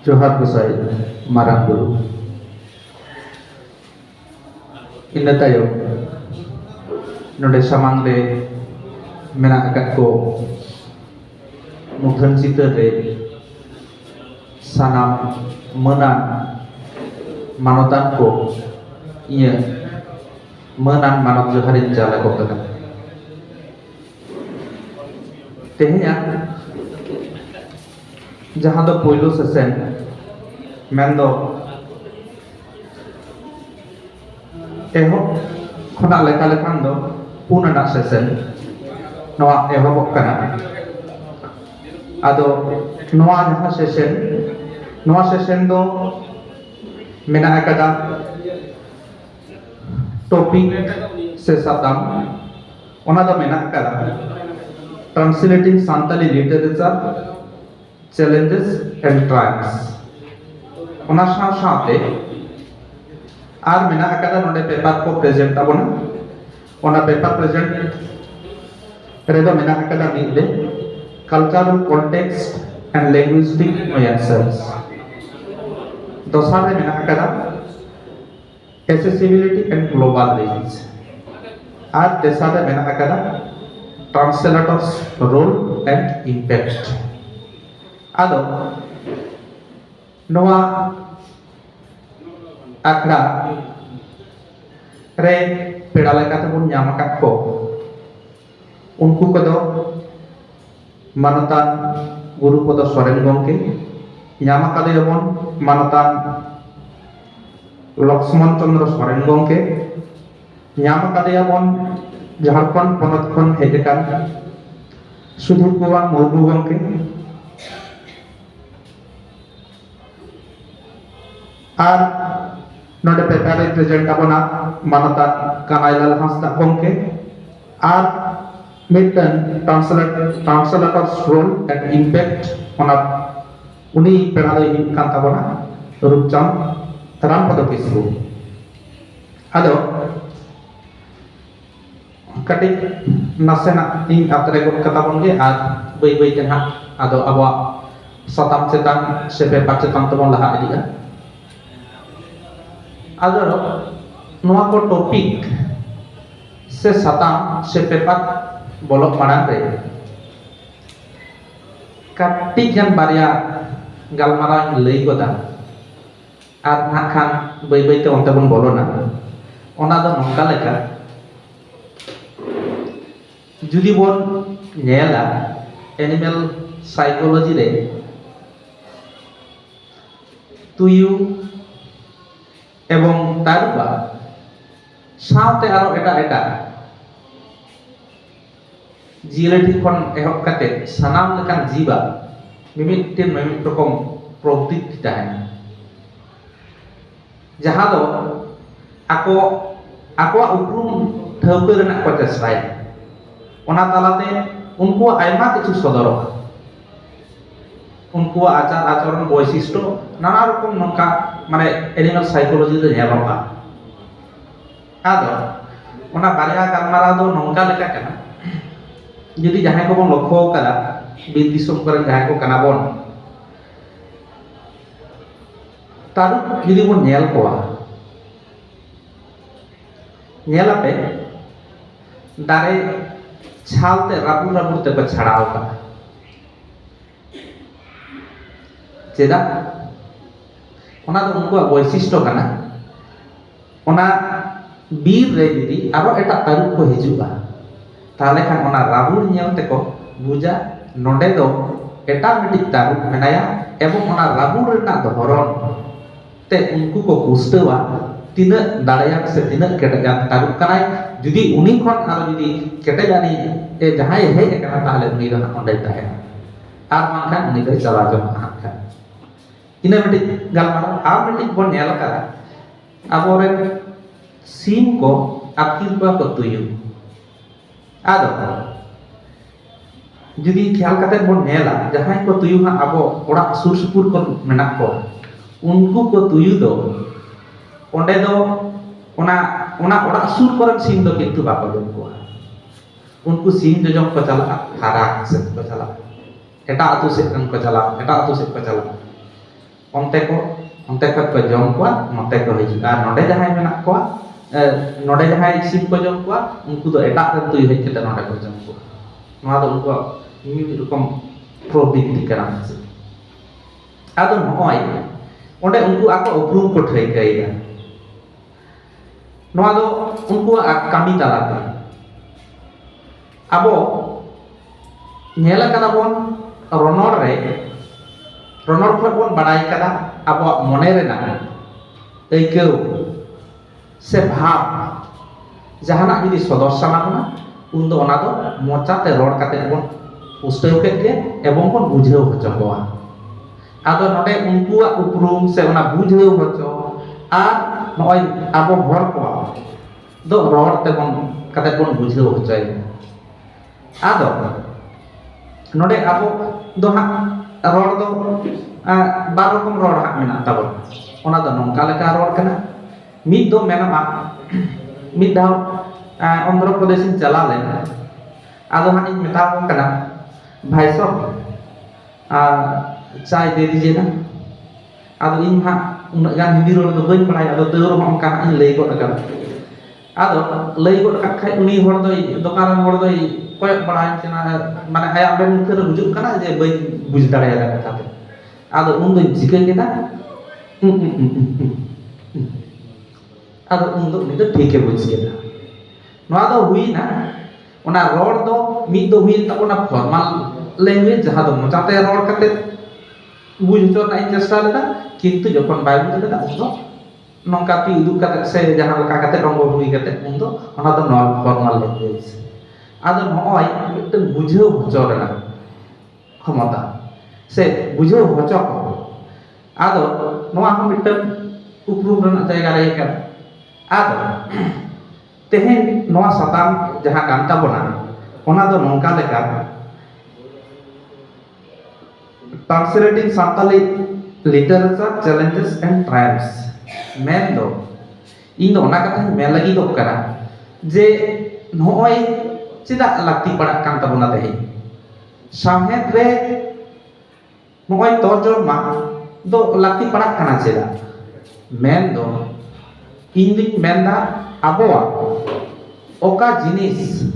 Johar Gusai Marang Guru. Ina tayo node samang re mena akat ko mudhan citar re sanam menan manotan ko iya menan manot joharin jala ko kana tehnya jahan do poilo sesen mendo ehok khona lekha lekhan do punana sesen noa ehok kana ado noa jaha sesen do mena akada topik se satam ona do mena akada translating Santali literature challenges and triumphs ona saate ar mena akada node paper ko present abona ona paper present redo mena akada mile cultural context and linguistic nuances dosare mena akada accessibility and global reach ar tesare mena akada translators role and impact ado noa akra re peda lekate bun nyam akat ko unku ko do manatan guru podo soren gongke nyam akade bon manatan Lakshman Chandra soren gongke nyam akade bon Jharkhand ponot khon hejekan Sudhur Kumar Murmu gongke আর নডে পেপারে present abona manata Kanailal Hasda gongke আর মিডটান translators role and impact ona uni pedalo ini kan tabona Rupchand Rampada Kisru ado katik nasena ing atre got kata bonge ar bai ten ha ado abwa satam cetan sepe pacetan tebon laha idia ado noa ko topik se satam se pepat bolok marang re katik jan barya galmarang lei goda ar nakhan bai te onte bon bolona ona do nongka leka যদি bon nyela animal psychology re tuyu এবং তারপর সাথে আরো এটা GLT খন ehok kate sanam lekan jiba mimit rokom প্রবৃত্তি তাহেনা jaha do ako uprum thauke renak ko chestai ona talate unku aima kichu sodorok unku acar acharon বৈশিষ্ট্য নানা রকম নঙ্কা মানে এনিমাল সাইকোলজি তে নেলবা আদো ওনা বারিয়া গালমারা দো নঙ্কা লেকা কানা যদি যাহাই কো বন লক্ষ্য কারা বিদিসম করে যাহাই কো কানা বন তারু যদি বন নেল কোয়া নেলাপে দারে ছালতে রাবু তে কো ছাড়াও কানা চেদা ona do unku বৈশিষ্ট্য kana ona bir re didi aro eta taruk ko hijuga tale kan ona rabur nyel te ko buja node do eta midik taruk menaya ebong ona rabur rena dohoron te unku ko bustewa tina darayak se tina ketegan taruk kanai judi uni khon aro judi ketegani e jahai he kana tale uni do ondai tahen ar mangkan uni do chala jom kan ina midik galmara ar midik bon nyel kara aboren sim ko akil ba ko tuyu ado judi khayal kate bon nyela jahay ko tuyu ha abo orak sur supur ko menak ko unku ko tuyu do onde do ona orak sur koran sim do kintu ba ko jom ko unku sim jojong ko chala harak se ko chala eta atu se kan ko chala eta atu se ko chala onte kᱷᱚᱡ ko jom kowa note ko hijua ar node jahay menak kowa node jahay sim ko jom kowa unku do etak ren tui hej kete node ko jom kowa noa do unku mimid rokom probiti kana ado noy onde unku ako uprum ko thaikaiya noa do unku kami talate abo nyela kada bon ronor kᱷᱚᱡ bon baday kada abo mone rena aikaw se bhab jahanak judi sodor sana bona undo ona do mocate ror kate bon pustaw ket ge ebong bon bujhau hocho kowa ado node unkuak uprum se ona bujhau hocho ar noy abo hor kowa do ror te bon kate bon bujhau hochoy ado node abo do hak ror do bar rokom ror hak menak tabon ona do nongka leka ror kana mid do menama mid daw Andhra Pradesh in chala len ado hak ᱤᱧ meta ko kana bhai sob chai de dijiye na ado ᱤᱧ hak unag gan hindi ror do bañ baray ado teu ro onka hak ᱤᱧ lay god akana ado lay god kak khai uni hor doy dokan ran hor doy koyok baray kana mane ayak ben keur bujuk kana je bañ buj dareya kata te ado undo jika kita ado undo ni do ठीक है बुझ kita noa do hui na ona ror do mid do hui tabona formal language jaha do mocate ror kate buj hocor na in chesta leda kintu jokon bai buj leda undo nongka ti uduk kate se jaha leka kate rongo hui kate undo ona do non formal language ado noy mitten bujhau hocor na khamata se bujhau hoco ado noa ko mitten uprum rena jayga re kan ado tehen noa satam jaha kan tabona ona do nongka leka translating Santali literature challenges and triumphs men do ᱤᱧ ᱫᱚ ᱚᱱᱟ ᱠᱟᱛᱷᱟᱧ ᱢᱮᱱ ᱞᱟᱹᱜᱤᱫᱚᱜ ᱠᱟᱱᱟ ᱡᱮ ᱱᱚᱜᱼᱚᱭ ᱪᱮᱫᱟᱜ ᱞᱟᱹᱠᱛᱤ ᱯᱟᱲᱟᱜ ᱠᱟᱱ ᱛᱟᱵᱚᱱᱟ ᱛᱮᱦᱮᱧ ᱥᱟᱶᱦᱮᱫ ᱨᱮ ᱱᱚᱜᱼᱚᱭ ᱛᱚᱨᱡᱚᱢᱟ ᱫᱚ ᱞᱟᱹᱠᱛᱤ ᱯᱟᱲᱟᱜ ᱠᱟᱱᱟ ᱪᱮᱫᱟᱜ ᱢᱮᱱ ᱫᱚ ᱤᱧ ᱫᱩᱧ ᱢᱮᱱᱫᱟ ᱟᱵᱚᱣᱟᱜ ᱚᱠᱟ ᱡᱤᱱᱤᱥ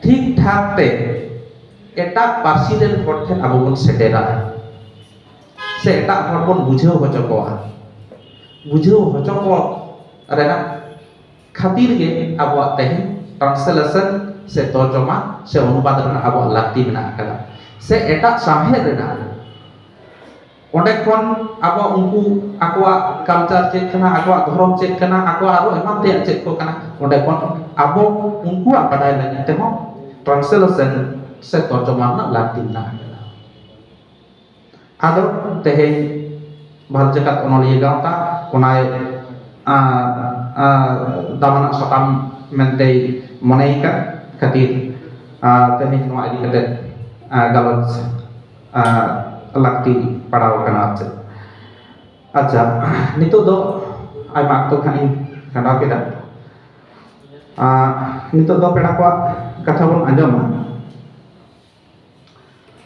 ᱴᱷᱤᱠ ᱴᱷᱟᱠ ᱛᱮ ᱮᱴᱟᱜ ᱯᱟᱹᱨᱥᱤ ᱨᱮᱱ ᱦᱚᱲ ᱴᱷᱮᱱ ᱟᱵᱚ ᱵᱚᱱ ᱥᱮᱴᱮᱨᱟ ᱥᱮ ᱮᱴᱟᱜ ᱦᱚᱲ ᱵᱚᱱ ᱵᱩᱡᱷᱟᱹᱣ ᱦᱚᱪᱚ ᱠᱚᱣᱟ ᱵᱩᱡᱷᱟᱹᱣ ᱦᱚᱪᱚ ᱠᱚ ᱨᱮᱱᱟᱜ ᱠᱷᱟᱹᱛᱤᱨ ᱜᱮ ᱟᱵᱚᱣᱟᱜ ᱛᱮᱦᱮᱧ ᱴᱨᱟᱱᱥᱞᱮᱥᱚᱱ ᱥᱮ ᱛᱚᱨᱡᱚᱢᱟ ᱥᱮ ᱚᱱᱩᱵᱟᱫ ᱨᱮᱱᱟᱜ ᱟᱵᱚᱣᱟᱜ ᱞᱟᱹᱠᱛᱤ ᱢᱮᱱᱟᱜ ᱟᱠᱟᱫᱟ ᱥᱮ ᱮᱴᱟᱜ ᱥᱟᱶᱦᱮᱫ ᱨᱮᱱᱟᱜ ᱚᱸᱰᱮ ᱠᱷᱚᱱ ᱟᱵᱚ ᱩᱱᱠᱩ ᱟᱠᱚᱣᱟᱜ ᱠᱟᱞᱪᱟᱨ ᱪᱮᱫ ᱠᱟᱱᱟ ᱟᱠᱚᱣᱟᱜ ᱫᱷᱚᱨᱚᱢ ᱪᱮᱫ ᱠᱟᱱᱟ ᱟᱠᱚᱣᱟᱜ ᱟᱨᱚ ᱮᱢᱟᱱ ᱛᱮᱭᱟᱜ ᱪᱮᱫ ᱠᱚ ᱠᱟᱱᱟ ᱚᱸᱰᱮ ᱠᱷᱚᱱ ᱟᱵᱚ ᱩᱱᱠᱩᱣᱟᱜ ᱵᱟᱰᱟᱭ ᱞᱟᱹᱜᱤᱫ ᱛᱮᱦᱚᱸ translation se torjoma na lakti na ado teheng Bharat Jagat Onoliya Gawta onai damana satam mente moneika khatir teheng noa idi kate galot lakti padaw kana acha nitu do aima to khani kanda keda nitu do peda ko katha bon anjoma